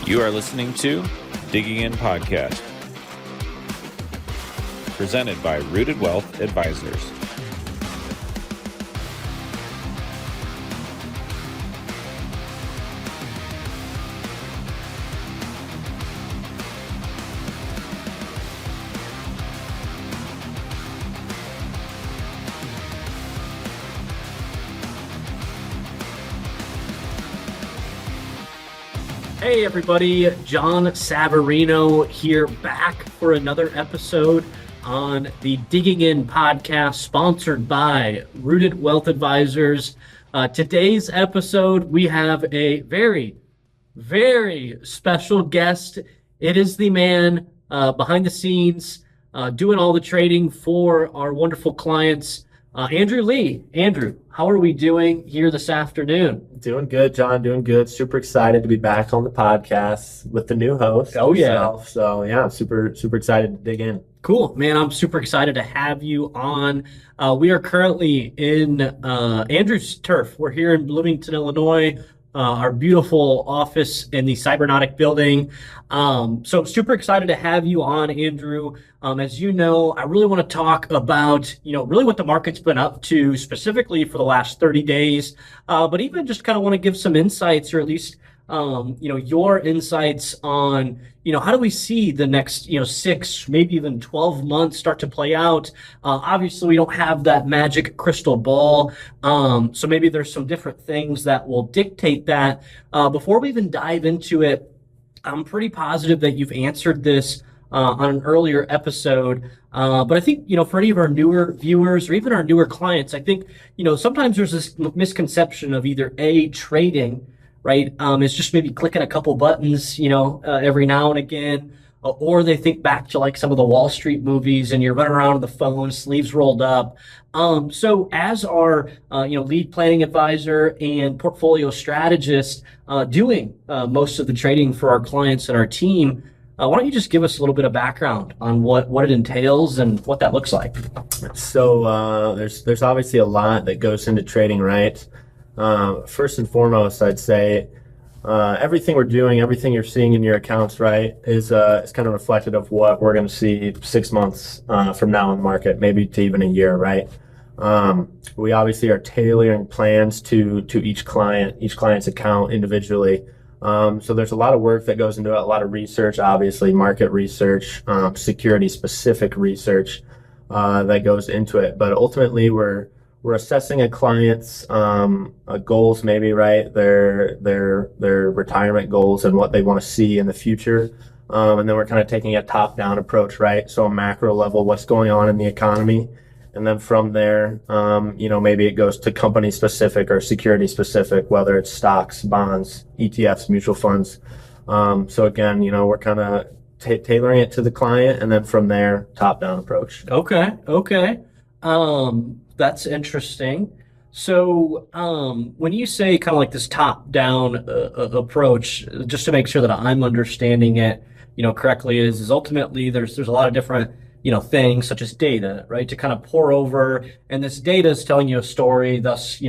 You are listening to Digging In Podcast, presented by Rooted Wealth Advisors. Hey everybody, John Savarino here, back for another episode on the Digging In Podcast, sponsored by Rooted Wealth Advisors. Today's episode, we have a very, very special guest. It is the man behind the scenes, doing all the trading for our wonderful clients, Andrew Lee. Andrew, how are we doing here this afternoon? Doing good, John. Doing good. Super excited to be back on the podcast with the new host. Oh, yeah. Yourself. So, yeah, super excited to dig in. Cool, man. I'm super excited to have you on. We are currently in Andrew's turf. We're here in Bloomington, Illinois, our beautiful office in the Cybernotic building. So I'm super excited to have you on, Andrew. As you know, I really want to talk about, really what the market's been up to specifically for the last 30 days, but even just kind of want to give some insights, or at least, your insights on, how do we see the next, 6, maybe even 12 months start to play out? Obviously, we don't have that magic crystal ball. So maybe there's some different things that will dictate that. Before we even dive into it, I'm pretty positive that you've answered this on an earlier episode. But I think, for any of our newer viewers or even our newer clients, I think, sometimes there's this misconception of either trading, right? It's just maybe clicking a couple buttons, every now and again, or they think back to like some of the Wall Street movies and you're running around on the phone, sleeves rolled up. So as our, lead planning advisor and portfolio strategist, doing most of the trading for our clients and our team, why don't you just give us a little bit of background on what it entails and what that looks like? So there's obviously a lot that goes into trading, right? First and foremost, I'd say everything we're doing, everything you're seeing in your accounts, right, is kind of reflective of what we're going to see 6 months from now in the market, maybe to even a year, right? We obviously are tailoring plans to each client's account individually. So there's a lot of work that goes into it, a lot of research, obviously, market research, security-specific research that goes into it. But ultimately, we're assessing a client's goals, maybe, right? Their retirement goals and what they want to see in the future. And then we're kind of taking a top-down approach, right? So a macro level, what's going on in the economy. And then from there, maybe it goes to company specific or security specific, whether it's stocks, bonds, ETFs, mutual funds. So again, we're kind of tailoring it to the client, and then from there, top-down approach. Okay. That's interesting. So when you say kind of like this top-down approach, just to make sure that I'm understanding it, correctly, is ultimately there's a lot of different things such as data, right, to kind of pour over, and this data is telling you a story, thus,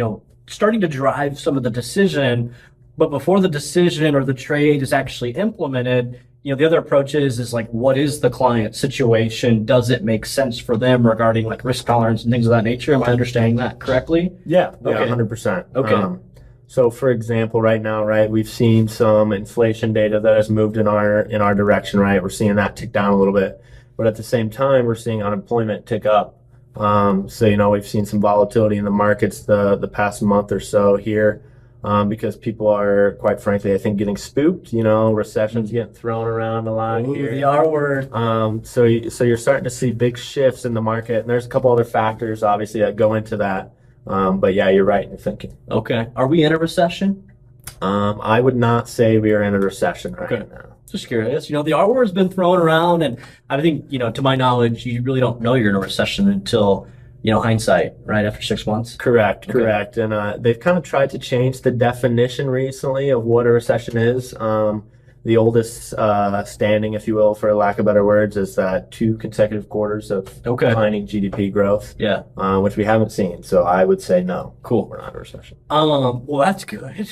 starting to drive some of the decision. But before the decision or the trade is actually implemented, the other approach is like, what is the client situation? Does it make sense for them regarding like risk tolerance and things of that nature? Am I understanding that correctly? Yeah, okay. 100%. Okay. So for example, right now, right, we've seen some inflation data that has moved in our direction, right? We're seeing that tick down a little bit. But at the same time, we're seeing unemployment tick up. So, we've seen some volatility in the markets the past month or so here, because people are, quite frankly, I think, getting spooked. Recession's getting thrown around a lot here. The R word. So you're starting to see big shifts in the market. And there's a couple other factors, obviously, that go into that. But yeah, you're right in your thinking. Okay. Are we in a recession? I would not say we are in a recession right now. Just curious. The R word has been thrown around, and I think, to my knowledge, you really don't know you're in a recession until, hindsight, right, after 6 months. Correct. And they've kind of tried to change the definition recently of what a recession is. The oldest standing, if you will, for lack of better words, is 2 consecutive quarters of declining GDP growth, which we haven't seen. So I would say no. Cool. We're not in a recession. Well, that's good.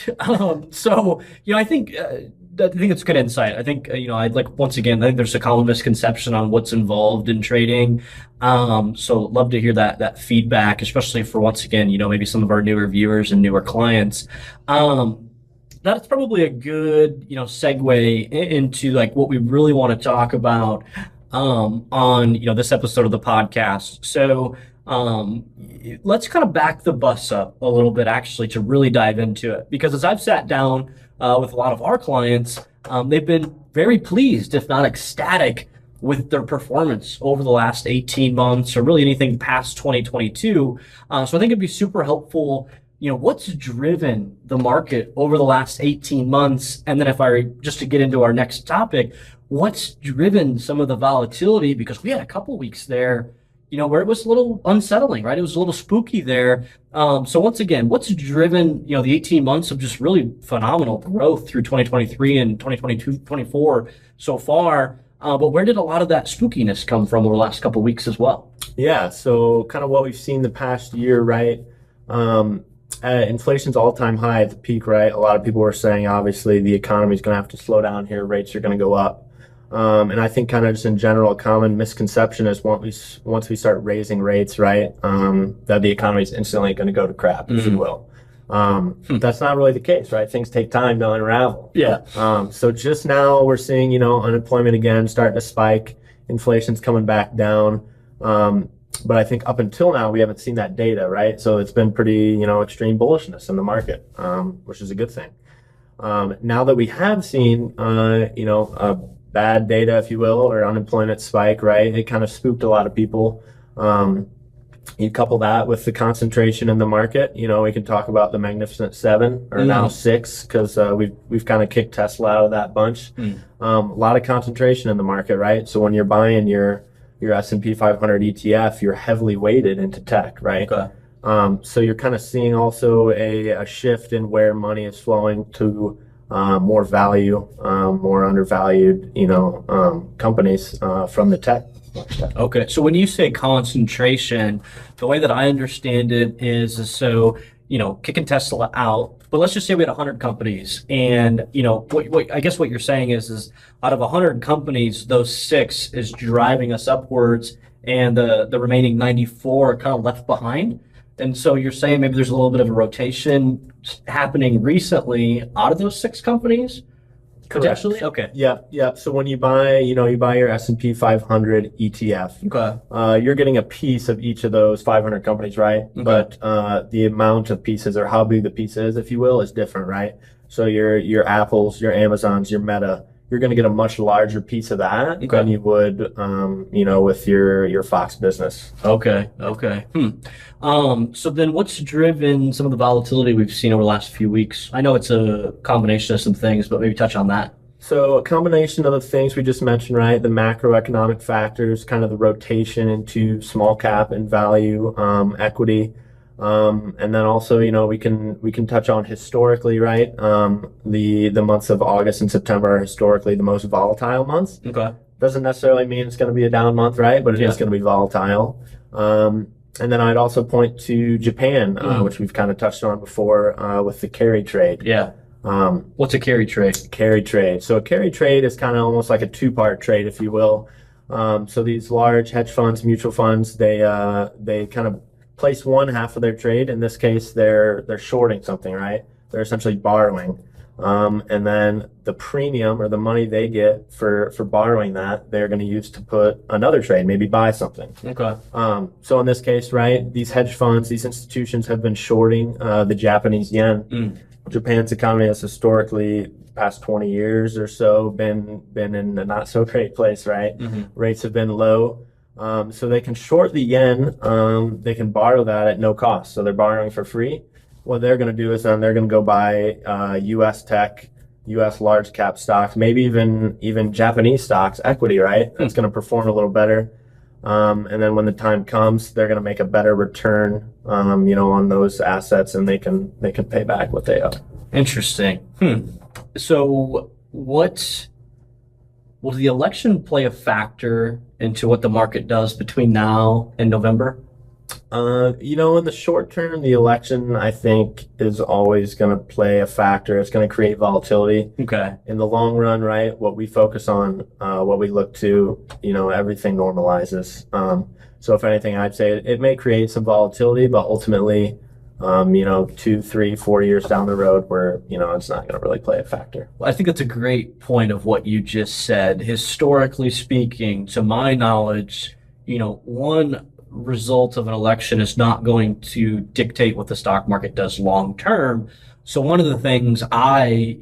So, I think it's good insight. I think, I'd like, once again, I think there's a common misconception on what's involved in trading. So love to hear that feedback, especially for, once again, maybe some of our newer viewers and newer clients. That's probably a good, segue into like what we really want to talk about on, this episode of the podcast. So let's kind of back the bus up a little bit, actually, to really dive into it. Because as I've sat down with a lot of our clients, they've been very pleased, if not ecstatic, with their performance over the last 18 months or really anything past 2022. So I think it'd be super helpful. What's driven the market over the last 18 months? And then just to get into our next topic, what's driven some of the volatility? Because we had a couple weeks there, where it was a little unsettling, right? It was a little spooky there. So once again, what's driven, the 18 months of just really phenomenal growth through 2023 and 2022, 24 so far? But where did a lot of that spookiness come from over the last couple of weeks as well? Yeah, so kind of what we've seen the past year, right? Inflation's all-time high at the peak, right? A lot of people were saying, obviously, the economy's going to have to slow down here. Rates are going to go up. And I think kind of just in general, a common misconception is once we start raising rates, right, that the economy is instantly going to go to crap, if you will. That's not really the case, right? Things take time to unravel. Yeah. So just now we're seeing, unemployment again starting to spike. Inflation's coming back down. But I think up until now, we haven't seen that data, right? So it's been pretty, extreme bullishness in the market, which is a good thing. Now that we have seen, bad data, if you will, or unemployment spike, right? It kind of spooked a lot of people. You couple that with the concentration in the market, we can talk about the Magnificent Seven, or now 6, because we've kind of kicked Tesla out of that bunch. A lot of concentration in the market, right? So when you're buying your S&P 500 ETF, you're heavily weighted into tech, right? Okay. So you're kind of seeing also a shift in where money is flowing to more value, more undervalued, companies from the tech. Okay. So when you say concentration, the way that I understand it is so, kicking Tesla out, but let's just say we had 100 companies, and what I guess what you're saying is out of 100 companies, those 6 is driving us upwards, and the remaining 94 are kind of left behind. And so you're saying maybe there's a little bit of a rotation happening recently out of those 6 companies? Potentially? Okay. Yeah. So when you buy, you buy your S&P 500 ETF, okay, you're getting a piece of each of those 500 companies, right? Okay. But the amount of pieces, or how big the piece is, if you will, is different, right? So your Apples, your Amazons, your Meta, you're going to get a much larger piece of that than you would, with your Fox business. Okay. So then what's driven some of the volatility we've seen over the last few weeks? I know it's a combination of some things, but maybe touch on that. So a combination of the things we just mentioned, right? The macroeconomic factors, kind of the rotation into small cap and value equity. And then also, we can touch on historically, right? The months of August and September are historically the most volatile months. Okay. Doesn't necessarily mean it's going to be a down month, right? But it is going to be volatile. And then I'd also point to Japan, which we've kind of touched on before, with the carry trade. Yeah. What's a carry trade? Carry trade. So a carry trade is kind of almost like a 2-part trade, if you will. So these large hedge funds, mutual funds, they kind of place one half of their trade. In this case, they're shorting something, right? They're essentially borrowing. And then the premium, or the money they get for borrowing that, they're going to use to put another trade, maybe buy something. Okay. So in this case, right, these hedge funds, these institutions have been shorting the Japanese yen. Japan's economy has historically, past 20 years or so, been in a not so great place, right? Rates have been low. So they can short the yen, they can borrow that at no cost. So they're borrowing for free. What they're going to do is then they're going to go buy U.S. tech, U.S. large cap stocks, maybe even Japanese stocks, equity, right? That's going to perform a little better. And then when the time comes, they're going to make a better return, on those assets, and they can pay back what they owe. Interesting. So what will the election play a factor into what the market does between now and November? In the short term, the election, I think, is always going to play a factor. It's going to create volatility. Okay. In the long run, right, what we focus on, what we look to, everything normalizes. So if anything, I'd say it may create some volatility, but ultimately, 2, 3, 4 years down the road where, it's not going to really play a factor. Well, I think that's a great point of what you just said. Historically speaking, to my knowledge, one result of an election is not going to dictate what the stock market does long term. So one of the things and I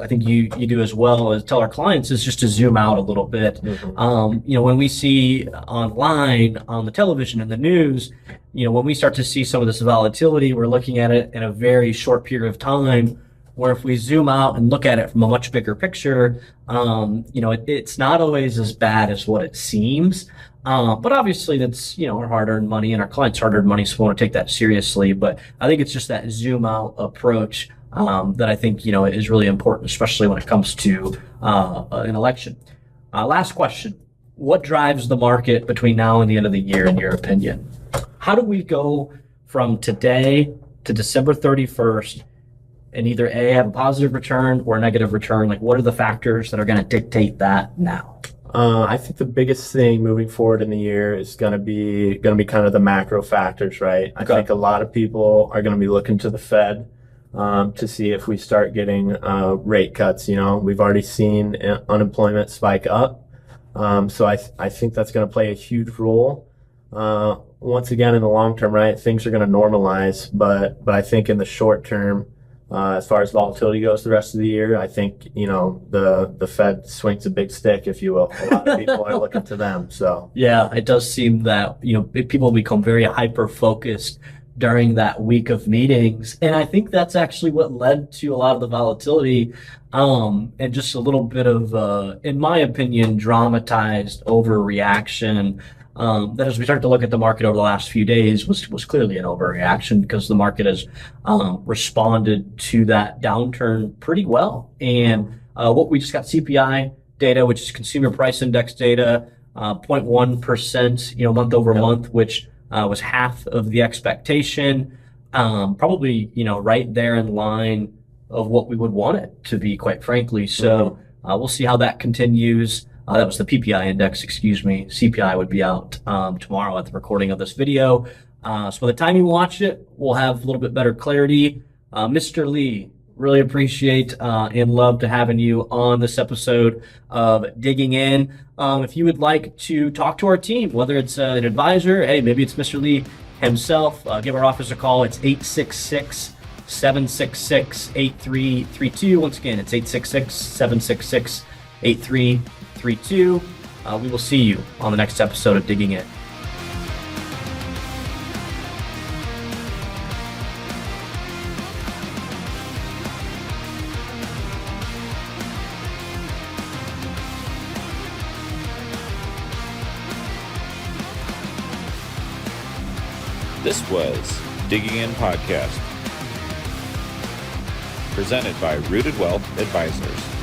think you do as well, is tell our clients is just to zoom out a little bit. Mm-hmm. When we see online, on the television and the news, when we start to see some of this volatility, we're looking at it in a very short period of time, where if we zoom out and look at it from a much bigger picture, it's not always as bad as what it seems. But obviously that's, our hard-earned money and our clients' hard-earned money, so we want to take that seriously. But I think it's just that zoom-out approach that I think, is really important, especially when it comes to an election. Last question. What drives the market between now and the end of the year, in your opinion? How do we go from today to December 31st and either A, have a positive return or a negative return? Like, what are the factors that are going to dictate that now? I think the biggest thing moving forward in the year is going to be kind of the macro factors, right? I think a lot of people are going to be looking to the Fed to see if we start getting rate cuts. We've already seen unemployment spike up, so I think that's going to play a huge role. Once again, in the long term, right, things are going to normalize, but I think in the short term, as far as volatility goes the rest of the year, I think, the Fed swings a big stick, if you will. A lot of people are looking to them. So yeah, it does seem that, people become very hyper-focused during that week of meetings. And I think that's actually what led to a lot of the volatility, and just a little bit of, in my opinion, dramatized overreaction. That as we start to look at the market over the last few days was clearly an overreaction, because the market has responded to that downturn pretty well. And what we just got, CPI data, which is consumer price index data, 0.1%, month over month, which was half of the expectation. Probably, right there in line of what we would want it to be, quite frankly. So we'll see how that continues. That was the PPI index, excuse me. CPI would be out tomorrow at the recording of this video. So by the time you watch it, we'll have a little bit better clarity. Mr. Lee, really appreciate and love to having you on this episode of Digging In. If you would like to talk to our team, whether it's an advisor, hey, maybe it's Mr. Lee himself, give our office a call. It's 866-766-8332. Once again, it's 866-766-8332. We will see you on the next episode of Digging In. This was Digging In Podcast, presented by Rooted Wealth Advisors.